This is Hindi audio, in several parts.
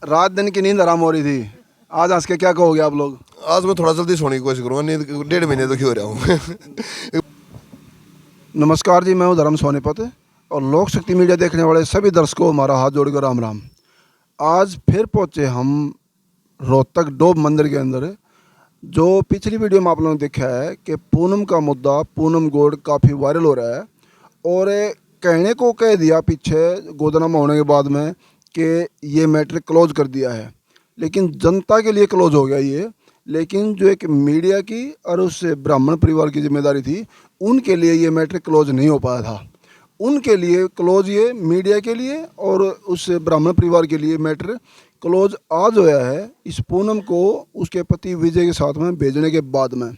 रात दिन की नींद हराम हो रही थी, आज हंस के क्या कहोगे आप लोग? आज मैं थोड़ा जल्दी सोने की कोशिश करूँगा, नींद 1.5 महीने तो क्यों हो रहा हूँ। नमस्कार जी, मैं हूँ धर्म सोनीपत और लोक शक्ति मीडिया देखने वाले सभी दर्शकों को हमारा हाथ जोड़कर राम राम। आज फिर पहुँचे हम रोहतक डोब मंदिर के अंदर। जो पिछली वीडियो में आप लोगों ने देखा है कि पूनम का मुद्दा, पूनम गोड काफ़ी वायरल हो रहा है और कहने को कह दिया पीछे गोदनामा होने के बाद में कि ये मैटर क्लोज कर दिया है, लेकिन जनता के लिए क्लोज हो गया ये। लेकिन जो एक मीडिया की और उस ब्राह्मण परिवार की जिम्मेदारी थी, उनके लिए ये मैटर क्लोज नहीं हो पाया था। उनके लिए क्लोज ये मीडिया के लिए और उस ब्राह्मण परिवार के लिए मैटर क्लोज आज होया है इस पूनम को उसके पति विजय के साथ में भेजने के बाद में।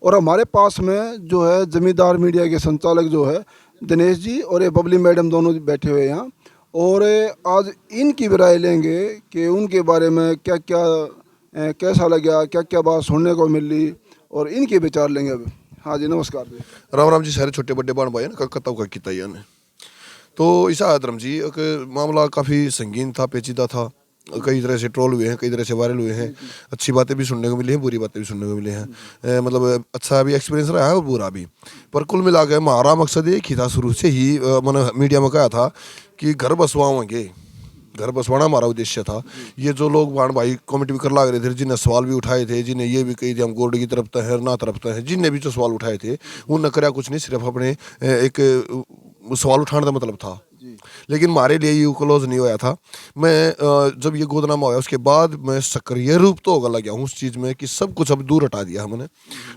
और हमारे पास में जो है जमींदार मीडिया के संचालक जो है दिनेश जी और ये बबली मैडम दोनों बैठे हुए हैं यहाँ, और आज इनकी भी राय लेंगे कि उनके बारे में क्या क्या कैसा लगा, क्या क्या बात सुनने को मिली, और इनके विचार लेंगे अब। हाँ जी, नमस्कार जी। राम राम जी, सारे छोटे बड़े बन पाए ना कत्ता का किता ही ने। तो ऐसा धर्म जी, एक मामला काफ़ी संगीन था, पेचीदा था। कई तरह से ट्रोल हुए हैं, कई तरह से वायरल हुए हैं। अच्छी बातें भी सुनने को मिली हैं, बुरी बातें भी सुनने को मिली हैं। मतलब अच्छा भी एक्सपीरियंस रहा है और बुरा भी। पर कुल मिला के हमारा मकसद एक ही था, शुरू से ही मैंने मीडिया में कहा था कि घर बसवाओगे, घर बसवाना हमारा उद्देश्य था। ये जो लोग वाण भाई कमेंट भी कर लाग रहे थे, जिन्हें सवाल भी उठाए थे, जिन्हें ये भी कही थी हम गोल्ड की तरफ तो है ना तरफ तो है, जिन्हें भी जो सवाल उठाए थे उन्होंने कराया कुछ नहीं, सिर्फ अपने एक सवाल उठाने का मतलब था। लेकिन हमारे लिए ये क्लोज नहीं होया था। मैं जब ये गोदनामा होया उसके बाद मैं सक्रिय रूप तो होगा लग गया हूँ उस चीज़ में कि सब कुछ अब दूर हटा दिया हमने।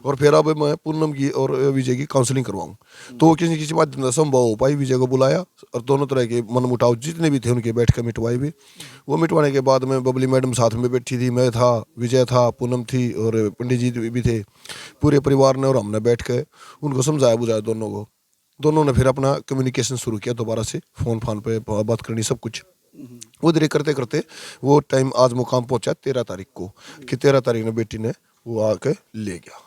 और फिर अब मैं पूनम की और विजय की काउंसलिंग करवाऊँ, तो किसी किसी माध्यम से संभव हो पाई। विजय को बुलाया और दोनों तरह के मनमुटाव जितने भी थे उनके बैठ कर मिटवाए भी। वो मिटवाने के बाद में बबली मैडम साथ में बैठी थी, मैं था, विजय था, पूनम थी और पंडित जी भी थे। पूरे परिवार ने और हमने बैठ के उनको समझाया बुझाया दोनों को। दोनों ने फिर अपना कम्युनिकेशन शुरू किया दोबारा से, फ़ोन पे बात करनी, सब कुछ वो धीरे करते करते वो टाइम आज मुकाम पहुंचा 13 तारीख को, कि 13 तारीख ने बेटी ने वो आके ले गया।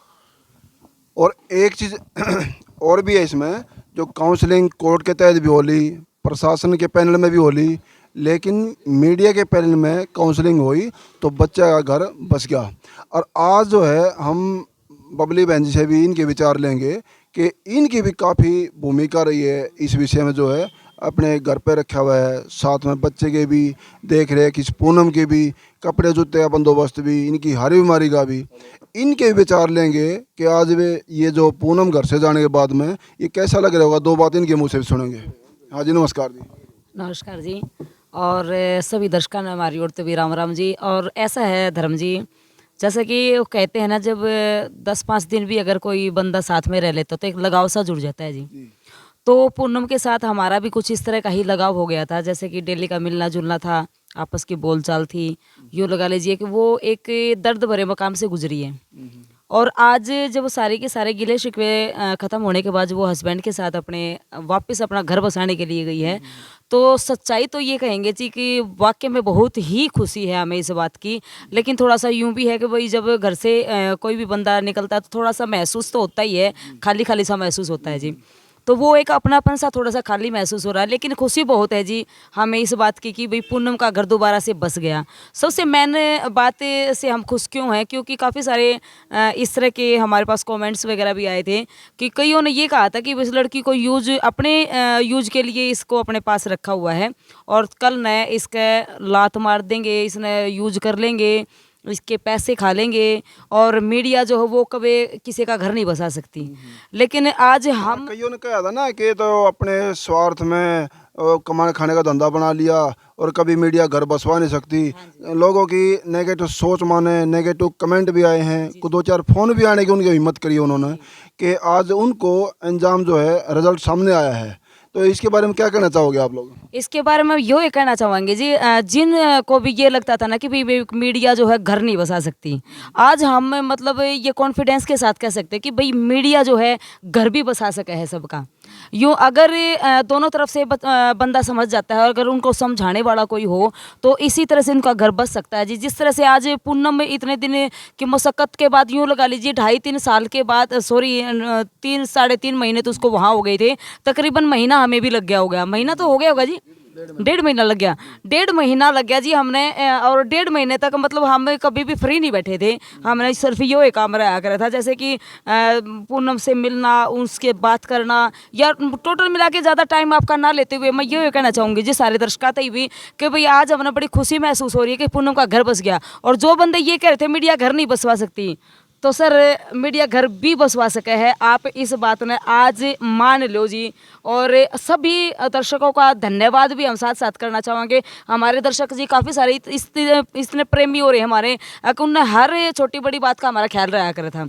और एक चीज़ और भी है इसमें, जो काउंसलिंग कोर्ट के तहत भी होली, प्रशासन के पैनल में भी होली, लेकिन मीडिया के पैनल में काउंसलिंग हुई तो बच्चा का घर बस गया। और आज जो है हम बबली बहन जी से भी इनके विचार लेंगे कि इनकी भी काफ़ी भूमिका रही है इस विषय में। जो है अपने घर पे रखा हुआ है, साथ में बच्चे के भी देख रेख, इस पूनम के भी कपड़े जूते का बंदोबस्त भी, इनकी हर बीमारी का भी इनके विचार लेंगे कि आज वे ये जो पूनम घर से जाने के बाद में ये कैसा लग रहा होगा। दो बात इनके मुँह से भी सुनेंगे। हाँ जी, नमस्कार जी। नमस्कार जी। और सभी दर्शकों ने हमारी ओर से भी राम राम जी। और ऐसा है धर्म जी, जैसे कि वो कहते हैं ना, जब 10-5 दिन भी अगर कोई बंदा साथ में रह लेता तो एक लगाव सा जुड़ जाता है जी। तो पूनम के साथ हमारा भी कुछ इस तरह का ही लगाव हो गया था, जैसे कि डेली का मिलना जुलना था, आपस की बोलचाल थी। यूँ लगा लीजिए कि वो एक दर्द भरे मकाम से गुजरी है। और आज जब वो सारे के सारे गिले शिकवे ख़त्म होने के बाद वो हस्बैंड के साथ अपने वापस अपना घर बसाने के लिए गई है, तो सच्चाई तो ये कहेंगे जी कि वाकई में बहुत ही खुशी है हमें इस बात की। लेकिन थोड़ा सा यूं भी है कि भाई जब घर से कोई भी बंदा निकलता है तो थोड़ा सा महसूस तो होता ही है, खाली खाली सा महसूस होता है जी। तो वो एक अपनापन सा थोड़ा सा खाली महसूस हो रहा है। लेकिन खुशी बहुत है जी हमें इस बात की कि भाई पूनम का घर दोबारा से बस गया। सबसे मेन बात से हम खुश क्यों हैं, क्योंकि काफ़ी सारे इस तरह के हमारे पास कमेंट्स वगैरह भी आए थे कि कईयों ने ये कहा था कि इस लड़की को यूज अपने यूज के लिए इसको अपने पास रखा हुआ है और कल न इसका लात मार देंगे, इसने यूज कर लेंगे, इसके पैसे खा लेंगे और मीडिया जो है वो कभी किसी का घर नहीं बसा सकती। लेकिन आज हम कईयों ने कहा था ना कि तो अपने स्वार्थ में कमाने खाने का धंधा बना लिया और कभी मीडिया घर बसवा नहीं सकती। लोगों की नेगेटिव सोच माने, नेगेटिव कमेंट भी आए हैं, को 2-4 फ़ोन भी आने की उनकी हिम्मत करी उन्होंने कि आज उनको अंजाम जो है रिजल्ट सामने आया है। तो इसके बारे में क्या कहना चाहोगे आप लोग? इसके बारे में यो ये कहना चाहेंगे जी, जिन को भी ये लगता था ना कि भाई मीडिया जो है घर नहीं बसा सकती, आज हम मतलब ये कॉन्फिडेंस के साथ कह सकते हैं कि भाई मीडिया जो है घर भी बसा सका है सबका। यूँ अगर दोनों तरफ से बंदा समझ जाता है और अगर उनको समझाने वाला कोई हो तो इसी तरह से उनका घर बस सकता है जी। जिस तरह से आज पूनम में इतने दिन की मशक्क़त के बाद, यूँ लगा लीजिए 2.5-3 साल के बाद, सॉरी 3 साढ़े 3 महीने तो उसको वहाँ हो गए थे, तकरीबन महीना हमें भी लग गया होगा, महीना तो हो गया होगा जी। 1.5 महीना लग गया। 1.5 महीना लग गया जी हमने और 1.5 महीने तक मतलब हम कभी भी फ्री नहीं बैठे थे। हमने सिर्फ यो एक काम रहा करा था, जैसे कि पूनम से मिलना, उसके बात करना, या टोटल मिला के ज़्यादा टाइम आपका ना लेते हुए मैं ये कहना चाहूँगी जी सारे दर्शकों तक भी कि भाई आज हमें बड़ी खुशी महसूस हो रही है कि पूनम का घर बस गया। और जो बंदे ये कह रहे थे मीडिया घर नहीं बसवा सकती, तो सर मीडिया घर भी बसवा सके है। आप इस बात ने आज मान लो जी। और सभी दर्शकों का धन्यवाद भी हम साथ साथ करना चाहेंगे। हमारे दर्शक जी काफ़ी सारे इतने प्रेमी हो रहे हैं हमारे कि उनने हर छोटी बड़ी बात का हमारा ख्याल रखा करा था।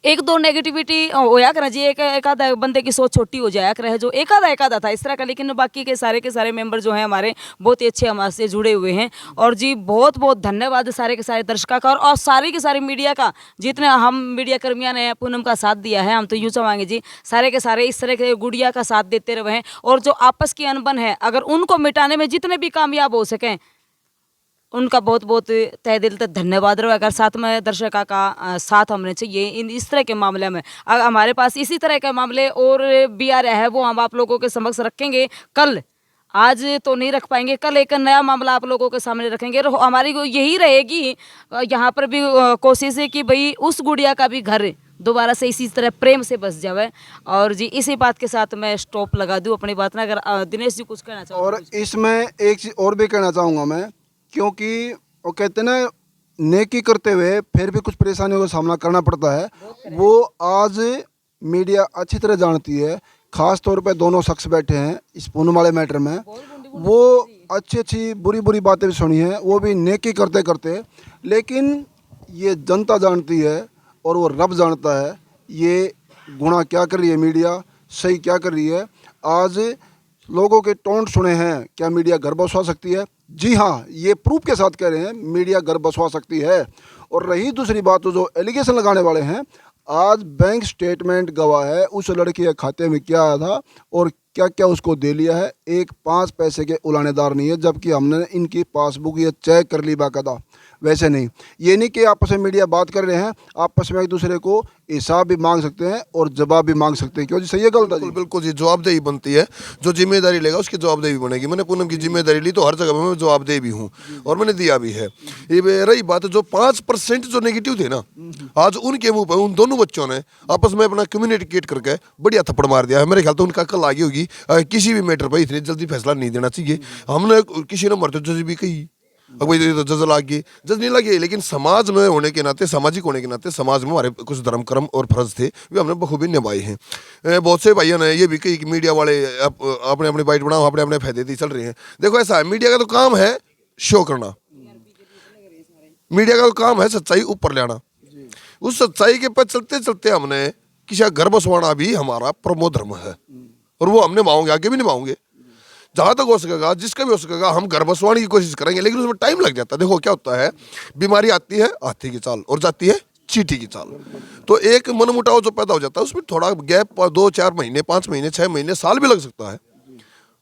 एक दो नेगेटिविटी होया करे जी, एक आधा बंदे की सोच छोटी हो जाया करे, जो एक आधा था इस तरह का, लेकिन बाकी के सारे मेंबर जो हैं हमारे बहुत ही अच्छे हमारे से जुड़े हुए हैं। और जी बहुत बहुत धन्यवाद सारे के सारे दर्शकों का और सारी के सारी मीडिया का, जितने हम मीडिया कर्मियों ने पूनम का साथ दिया है। हम तो यूँ चाहेंगे जी सारे के सारे इस तरह के गुड़िया का साथ देते रहे हैं। और जो आपस की अनबन है अगर उनको मिटाने में जितने भी कामयाब हो सकें, उनका बहुत बहुत तहे दिल तक धन्यवाद रहो। अगर साथ में दर्शकों का साथ हमने चाहिए इस तरह के मामले में, अगर हमारे पास इसी तरह के मामले और भी आ रहे हैं वो हम आप लोगों के समक्ष रखेंगे। कल, आज तो नहीं रख पाएंगे, कल एक नया मामला आप लोगों के सामने रखेंगे। और हमारी यही रहेगी यहाँ पर भी कोशिश है कि भाई उस गुड़िया का भी घर दोबारा से इसी तरह प्रेम से बस जावे। और जी इसी बात के साथ मैं स्टॉप लगा दूँ अपनी बात में। अगर दिनेश जी कुछ कहना चाहो। और इसमें एक चीज़ और भी कहना चाहूँगा मैं, क्योंकि वो कहते हैं ना नेकी करते हुए फिर भी कुछ परेशानियों का सामना करना पड़ता है, वो आज मीडिया अच्छी तरह जानती है। ख़ास तौर पे दोनों शख्स बैठे हैं इस पूनम वाले मैटर में, वो अच्छी बुरी बुरी बातें भी सुनी हैं, वो भी नेकी करते करते। लेकिन ये जनता जानती है और वो रब जानता है ये गुनाह क्या कर रही है मीडिया, सही क्या कर रही है। आज लोगों के टोंट सुने हैं, क्या मीडिया घर बसवा सकती है? जी हाँ, ये प्रूफ के साथ कह रहे हैं मीडिया घर बसवा सकती है। और रही दूसरी बात, तो जो एलिगेशन लगाने वाले हैं, आज बैंक स्टेटमेंट गवाह है उस लड़की के खाते में क्या आया था और क्या क्या उसको दे लिया है। एक 5 पैसे के उलानेदार नहीं है, जबकि हमने इनकी पासबुक ये चेक कर ली बाकायदा। वैसे नहीं, ये नहीं कि आपस में मीडिया बात कर रहे हैं, आपस में एक दूसरे को हिसाब भी मांग सकते हैं और जवाब भी मांग सकते हैं। क्यों जी, सही है गलत है जी? बिल्कुल जी, जवाबदेही बनती है। जो जिम्मेदारी लेगा उसकी जवाबदेही बनेगी। मैंने पूनम की जिम्मेदारी ली तो हर जगह में मैं जवाबदेही भी हूँ और मैंने दिया भी है। ये रही बात जो 5% जो नेगेटिव थे ना, आज उनके मुंह पर उन दोनों बच्चों ने आपस में अपना कम्युनिकेट करके बढ़िया थप्पड़ मार दिया है। मेरे ख्याल तो उनका कल आगे होगी। किसी भी मैटर पर इतनी जल्दी फैसला नहीं देना चाहिए। हमने किसी ने मरते जज भी कही, अब भाई तो जज लागे, जज नहीं लगे, लेकिन समाज में होने के नाते, सामाजिक होने के नाते समाज में हमारे कुछ धर्म कर्म और फर्ज थे वे हमने बखूबी निभाए हैं। बहुत से भाइयों ने ये भी कही कि मीडिया वाले अपने अपने बाइट बनाओ, अपने अपने फायदे दी चल रहे हैं। देखो ऐसा है, मीडिया का तो काम है शो करना, मीडिया का तो काम है सच्चाई ऊपर लाना। उस सच्चाई के पर चलते चलते हमने किसी का घर बसवाना भी हमारा प्रमो धर्म है और वो हम निभाओगे, आगे भी निभाओगे। जहाँ तक हो सकेगा, जिसका भी हो सकेगा, हम घर बसवाने की कोशिश करेंगे, लेकिन उसमें टाइम लग जाता है। देखो क्या होता है, बीमारी आती है हाथी की चाल और जाती है चींटी की चाल। तो एक मनमुटाव जो पैदा हो जाता है उसमें थोड़ा गैप 2-4 महीने, 5 महीने, 6 महीने, साल भी लग सकता है,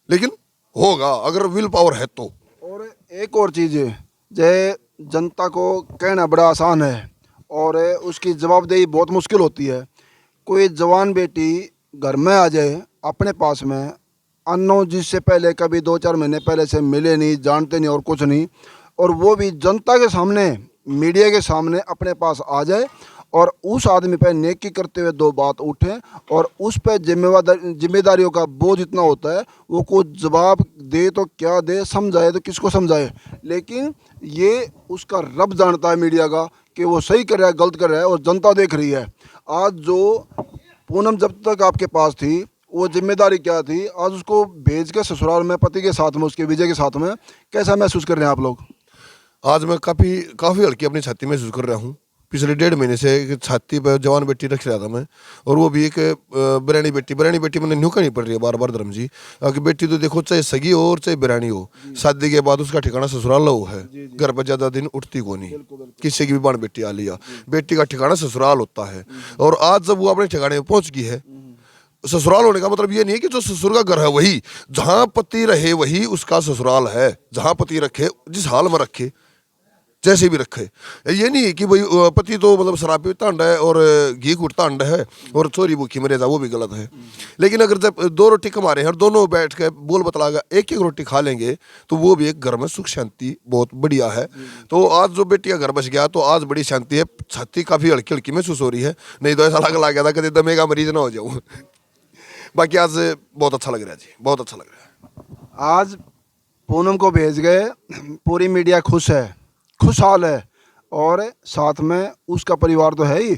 लेकिन होगा अगर विल पावर है तो। और एक और चीज़ है, जय जनता को कहना बड़ा आसान है और उसकी जवाबदेही बहुत मुश्किल होती है। कोई जवान बेटी घर में आ जाए अपने पास में, अननोन, जिससे पहले कभी 2-4 महीने पहले से मिले नहीं, जानते नहीं और कुछ नहीं, और वो भी जनता के सामने, मीडिया के सामने अपने पास आ जाए और उस आदमी पर नेकी करते हुए 2 बात उठे और उस पर जिम्मेदारियों का बोझ इतना होता है, वो कुछ जवाब दे तो क्या दे, समझाए तो किसको समझाए। लेकिन ये उसका रब जानता है मीडिया का कि वो सही कर रहा है गलत कर रहा है, और जनता देख रही है। आज जो पूनम जब तक आपके पास थी वो जिम्मेदारी क्या थी, आज उसको भेज के ससुराल में पति के साथ में, उसके विजय के साथ में, कैसा महसूस कर रहे हैं आप लोग? आज मैं काफ़ी हल्की अपनी छाती महसूस कर रहा हूँ। पिछले 1.5 महीने से एक छाती पर जवान बेटी रख रहा था मैं, और वो भी एक बिरानी बेटी मैंने न्यू करनी पड़ रही है बार बार धर्म जी, कि बेटी तो देखो चाहे सगी हो और चाहे बिरानी हो, शादी के बाद उसका ठिकाना ससुराल हो है। घर पर ज़्यादा दिन उठती को नहीं, किसी की भी बाण बेटी आ लिया, बेटी का ठिकाना ससुराल होता है। और आज जब वो अपने ठिकाने में पहुँच गई है, ससुराल होने का मतलब ये नहीं है कि जो ससुर का घर है वही, जहाँ पति रहे वही उसका ससुराल है। जहाँ पति रखे, जिस हाल में रखे, जैसे भी रखे। ये नहीं कि भाई पति तो मतलब शराब पीता अंडा है और घी घुटता अंडा है और चोरी भूखी मरे जा, वो भी गलत है। लेकिन अगर जब दो रोटी कमा रहे हैं और दोनों बैठ के बोल बतलागा एक एक रोटी खा लेंगे तो वो भी एक घर में सुख शांति बहुत बढ़िया है। तो आज जो बेटी का घर बच गया तो आज बड़ी शांति है, छाती काफ़ी हल्की हल्की महसूस हो रही है, नहीं तो ऐसा लग गया था कभी दमे का मरीज ना हो जाऊँ। बाकी आज बहुत अच्छा लग रहा है जी, बहुत अच्छा लग रहा है। आज पूनम को भेज गए, पूरी मीडिया खुश है, खुशहाल है और साथ में उसका परिवार तो है ही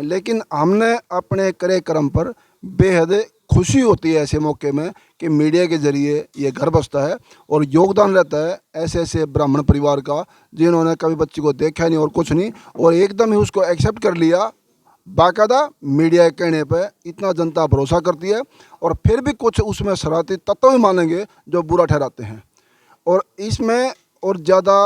लेकिन हमने अपने करे कर्म पर बेहद खुशी होती है ऐसे मौके में कि मीडिया के ज़रिए ये घर बसता है और योगदान रहता है ऐसे ऐसे ब्राह्मण परिवार का जिन्होंने कभी बच्ची को देखा नहीं और कुछ नहीं और एकदम ही उसको एक्सेप्ट कर लिया। बाकायदा मीडिया के कहने पे इतना जनता भरोसा करती है और फिर भी कुछ उसमें शरारती तत्व भी मानेंगे जो बुरा ठहराते हैं। और इसमें और ज़्यादा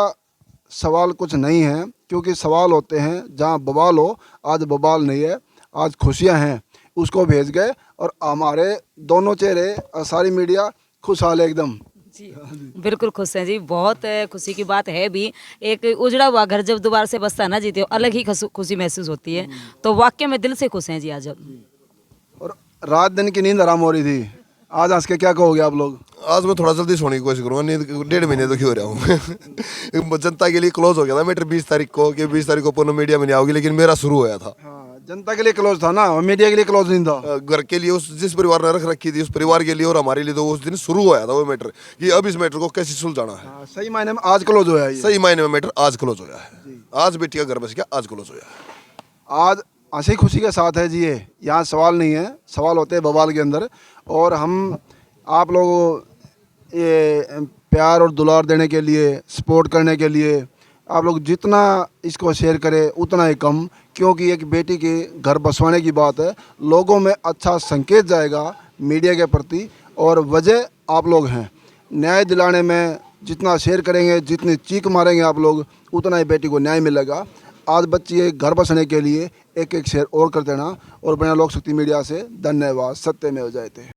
सवाल कुछ नहीं है क्योंकि सवाल होते हैं जहाँ बवाल हो, आज बवाल नहीं है, आज खुशियाँ हैं। उसको भेज गए और हमारे दोनों चेहरे सारी मीडिया खुशहाल है एकदम। जी बिल्कुल खुश हैं जी, बहुत खुशी की बात है भी। एक उजड़ा हुआ घर जब दोबारा से बसता है ना जी तो अलग ही खुशी महसूस होती है। तो वाकई में दिल से खुश हैं जी आज। और रात दिन की नींद आराम हो रही थी, आज हंस के क्या कहोगे आप लोग? आज मैं थोड़ा जल्दी सोने की कोशिश करूँगा, नींद 1.5 महीने तो क्यों हो रहा हूँ। जनता के लिए क्लोज हो गया था मैटर 20 तारीख को कि 20 तारीख को पूर्ण मीडिया में नहीं आओगी, लेकिन मेरा शुरू होया था। हाँ, जनता के लिए क्लोज था ना, मीडिया के लिए क्लोज नहीं था। घर के लिए उस जिस परिवार ने रख रखी थी उस परिवार के लिए और हमारे लिए तो उस दिन शुरू होया था वो मैटर कि अब इस मैटर को कैसे सुलझाना है। हाँ, सही मायने में आज क्लोज होया ये। सही मायने में मैटर आज क्लोज होया है, आज बेटी का घर बच गया, आज क्लोज होया है। आज हंसी खुशी के साथ है जी ये, यहाँ सवाल नहीं है, सवाल होते हैं बवाल के अंदर। और हम आप लोगों ये प्यार और दुलार देने के लिए, सपोर्ट करने के लिए आप लोग जितना इसको शेयर करें उतना ही कम, क्योंकि एक बेटी के घर बसवाने की बात है, लोगों में अच्छा संकेत जाएगा मीडिया के प्रति और वजह आप लोग हैं। न्याय दिलाने में जितना शेयर करेंगे, जितनी चीख मारेंगे आप लोग, उतना ही बेटी को न्याय मिलेगा। आज बच्ची एक घर बसने के लिए एक एक शेयर और कर देना। और बिना लोक शक्ति मीडिया से धन्यवाद। सत्यमेव जयते।